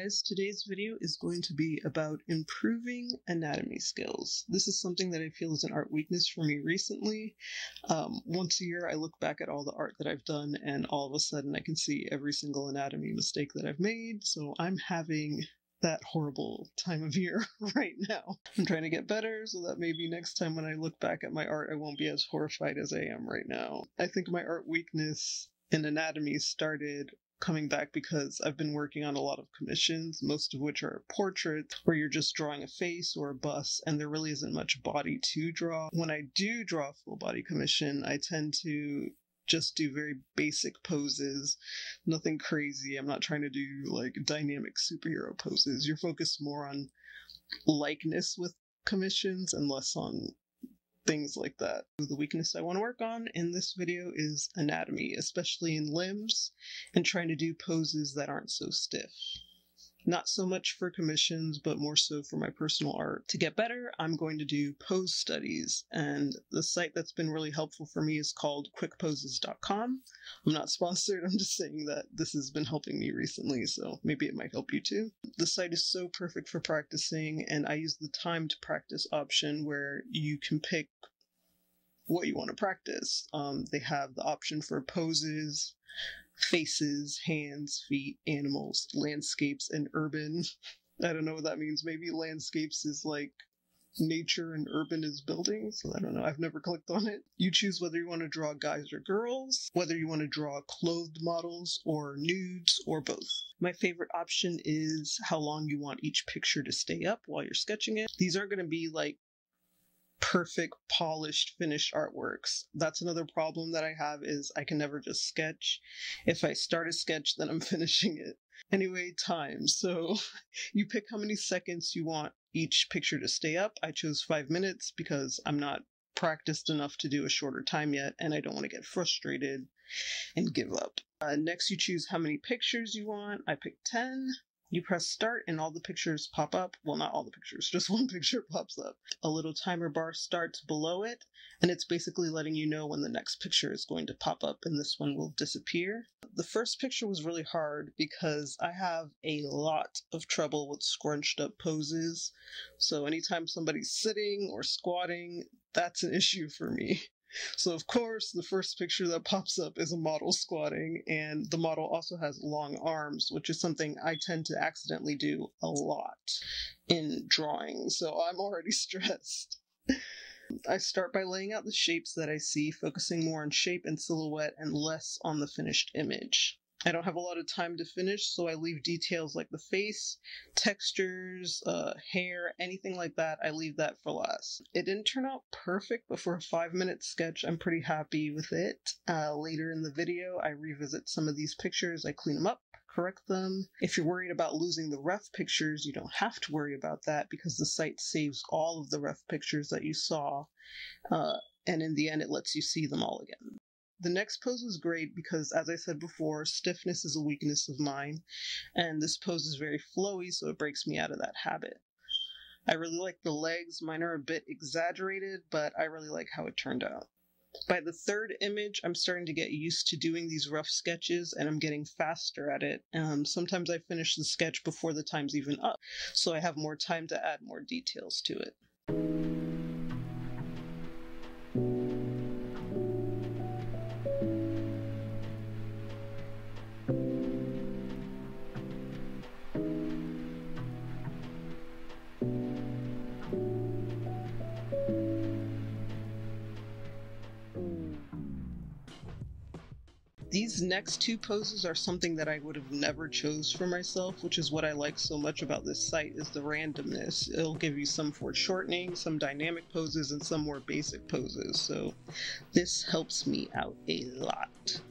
guys, today's video is going to be about improving anatomy skills. This is something that I feel is an art weakness for me recently. Once a year I look back at all the art that I've done and all of a sudden I can see every single anatomy mistake that I've made, so I'm having that horrible time of year right now. I'm trying to get better so that maybe next time when I look back at my art I won't be as horrified as I am right now. I think my art weakness in anatomy started coming back because I've been working on a lot of commissions, most of which are portraits where you're just drawing a face or a bust and there really isn't much body to draw. When I do draw a full body commission, I tend to just do very basic poses, nothing crazy. I'm not trying to do like dynamic superhero poses. You're focused more on likeness with commissions and less on things like that. The weakness I want to work on in this video is anatomy, especially in limbs, and trying to do poses that aren't so stiff. Not so much for commissions, but more so for my personal art. To get better, I'm going to do pose studies, and the site that's been really helpful for me is called quickposes.com. I'm not sponsored, I'm just saying that this has been helping me recently, so maybe it might help you too. The site is so perfect for practicing, and I use the time to practice option where you can pick what you want to practice. They have the option for poses, faces, hands, feet, animals, landscapes, and urban. I don't know what that means. Maybe landscapes is like nature and urban is buildings. I don't know. I've never clicked on it. You choose whether you want to draw guys or girls, whether you want to draw clothed models or nudes or both. My favorite option is how long you want each picture to stay up while you're sketching it. These aren't going to be like perfect, polished, finished artworks. That's another problem that I have is I can never just sketch. If I start a sketch, then I'm finishing it. Anyway, time. So you pick how many seconds you want each picture to stay up. I chose 5 minutes because I'm not practiced enough to do a shorter time yet, and I don't want to get frustrated and give up. Next, you choose how many pictures you want. I picked 10. You press start and all the pictures pop up. Well, not all the pictures, just one picture pops up. A little timer bar starts below it, and it's basically letting you know when the next picture is going to pop up, and this one will disappear. The first picture was really hard because I have a lot of trouble with scrunched up poses. So anytime somebody's sitting or squatting, that's an issue for me. So of course, the first picture that pops up is a model squatting, and the model also has long arms, which is something I tend to accidentally do a lot in drawing, so I'm already stressed. I start by laying out the shapes that I see, focusing more on shape and silhouette and less on the finished image. I don't have a lot of time to finish, so I leave details like the face, textures, hair, anything like that, I leave that for last. It didn't turn out perfect, but for a 5-minute sketch, I'm pretty happy with it. Later in the video, I revisit some of these pictures, I clean them up, correct them. If you're worried about losing the rough pictures, you don't have to worry about that because the site saves all of the rough pictures that you saw, and in the end, it lets you see them all again. The next pose is great because, as I said before, stiffness is a weakness of mine, and this pose is very flowy, so it breaks me out of that habit. I really like the legs. Mine are a bit exaggerated, but I really like how it turned out. By the third image, I'm starting to get used to doing these rough sketches, and I'm getting faster at it. Sometimes I finish the sketch before the time's even up, so I have more time to add more details to it. These next two poses are something that I would have never chose for myself, which is what I like so much about this site is the randomness. It'll give you some foreshortening, some dynamic poses, and some more basic poses, so this helps me out a lot.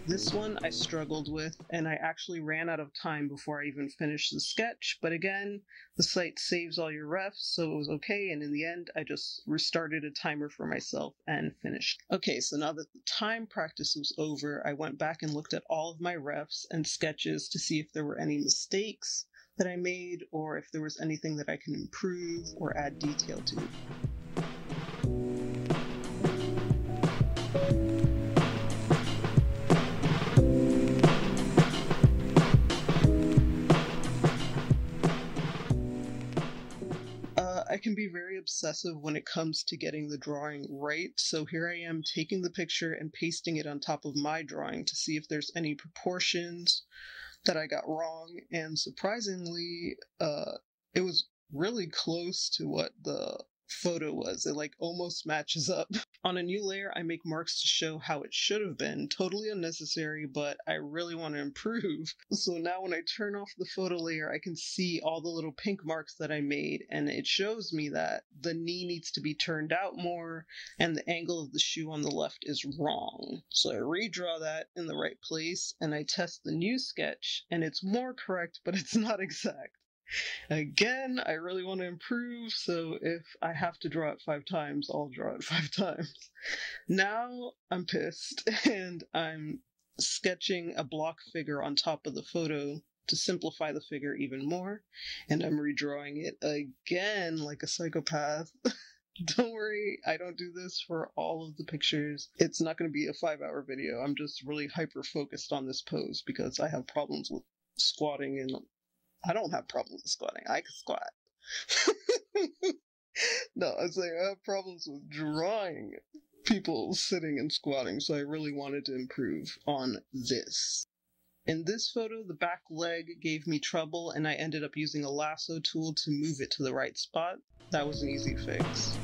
This one I struggled with, and I actually ran out of time before I even finished the sketch. But again, the site saves all your refs, so it was okay, and in the end, I just restarted a timer for myself and finished. Okay, so now that the time practice was over, I went back and looked at all of my refs and sketches to see if there were any mistakes that I made, or if there was anything that I can improve or add detail to. I can be very obsessive when it comes to getting the drawing right, so here I am taking the picture and pasting it on top of my drawing to see if there's any proportions that I got wrong, and surprisingly, it was really close to what the photo was. It almost matches up. On a new layer, I make marks to show how it should have been. Totally unnecessary, but I really want to improve. So now when I turn off the photo layer, I can see all the little pink marks that I made, and it shows me that the knee needs to be turned out more, and the angle of the shoe on the left is wrong. So I redraw that in the right place, and I test the new sketch, and it's more correct, but it's not exact. Again, I really want to improve, so if I have to draw it 5 times, I'll draw it 5 times. Now I'm pissed, and I'm sketching a block figure on top of the photo to simplify the figure even more, and I'm redrawing it again like a psychopath. Don't worry, I don't do this for all of the pictures. It's not going to be a 5-hour video. I'm just really hyper-focused on this pose because I have problems with squatting, and I don't have problems with squatting. I can squat. No, I'm saying I have problems with drawing people sitting and squatting, so I really wanted to improve on this. In this photo, the back leg gave me trouble, and I ended up using a lasso tool to move it to the right spot. That was an easy fix.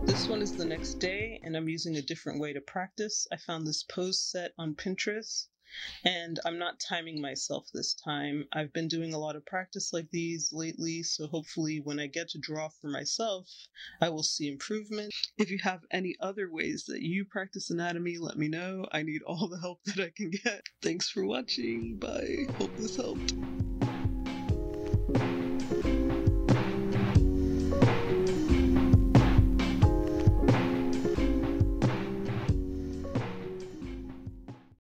This one is the next day, and I'm using a different way to practice. I found this pose set on Pinterest, and I'm not timing myself this time. I've been doing a lot of practice like these lately, so hopefully when I get to draw for myself, I will see improvement. If you have any other ways that you practice anatomy, let me know. I need all the help that I can get. Thanks for watching. Bye. Hope this helped.